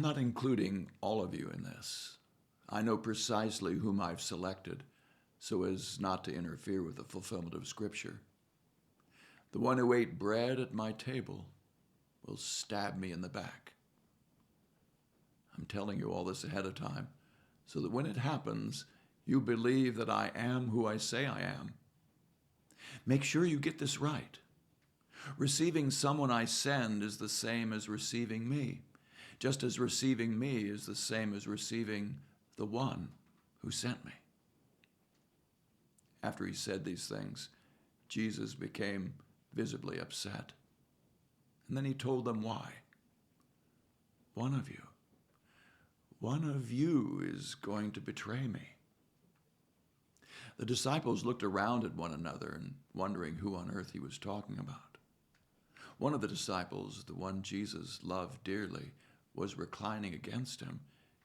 I'm not including all of you in this. I know precisely whom I've selected so as not to interfere with the fulfillment of Scripture. The one who ate bread at my table will stab me in the back. I'm telling you all this ahead of time so that when it happens, you believe that I am who I say I am. Make sure you get this right. Receiving someone I send is the same as receiving me, just as receiving me is the same as receiving the one who sent me. After he said these things, Jesus became visibly upset. And then he told them why. One of you is going to betray me. The disciples looked around at one another and wondering who on earth he was talking about. One of the disciples, the one Jesus loved dearly, was reclining against him,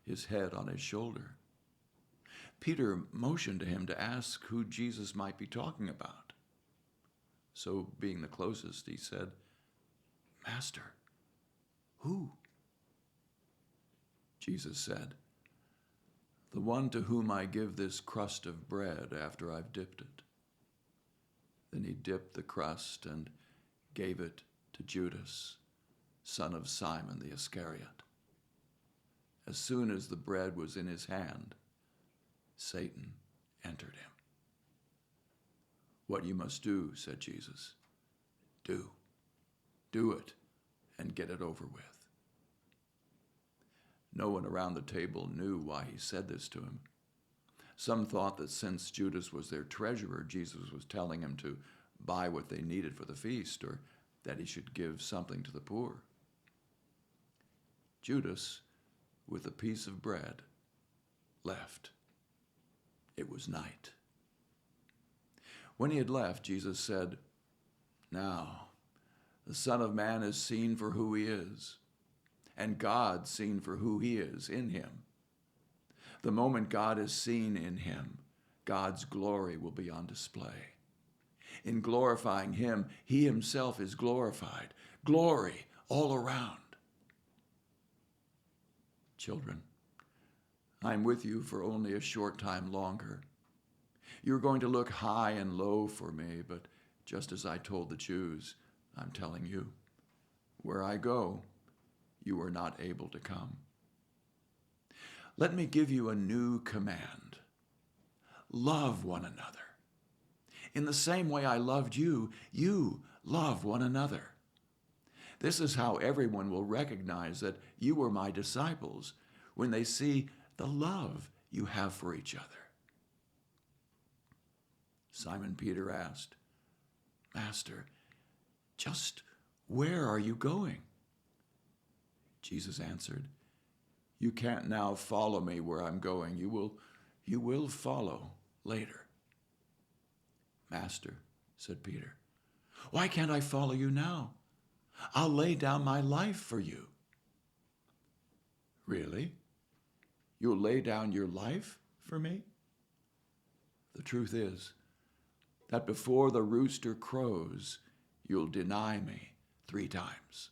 his head on his shoulder. Peter motioned to him to ask who Jesus might be talking about. So, being the closest, he said, "Master, who?" Jesus said, "The one to whom I give this crust of bread after I've dipped it." Then he dipped the crust and gave it to Judas, son of Simon the Iscariot. As soon as the bread was in his hand, Satan entered him. "What you must do," said Jesus, do it, and get it over with." No one around the table knew why he said this to him. Some thought that since Judas was their treasurer, Jesus was telling him to buy what they needed for the feast, or that he should give something to the poor. Judas, with a piece of bread, left. It was night. When he had left, Jesus said, "Now, the Son of Man is seen for who he is, and God seen for who he is in him. The moment God is seen in him, God's glory will be on display. In glorifying him, he himself is glorified. Glory all around. Children, I'm with you for only a short time longer. You're going to look high and low for me, but just as I told the Jews, I'm telling you, where I go, you are not able to come. Let me give you a new command. Love one another. In the same way I loved you, you love one another. This is how everyone will recognize that you are my disciples, when they see the love you have for each other." Simon Peter asked, "Master, just where are you going?" Jesus answered, "You can't now follow me where I'm going. You will follow later." "Master," said Peter, "why can't I follow you now? I'll lay down my life for you." "Really? You'll lay down your life for me?" "The truth is that before the rooster crows, you'll deny me 3 times.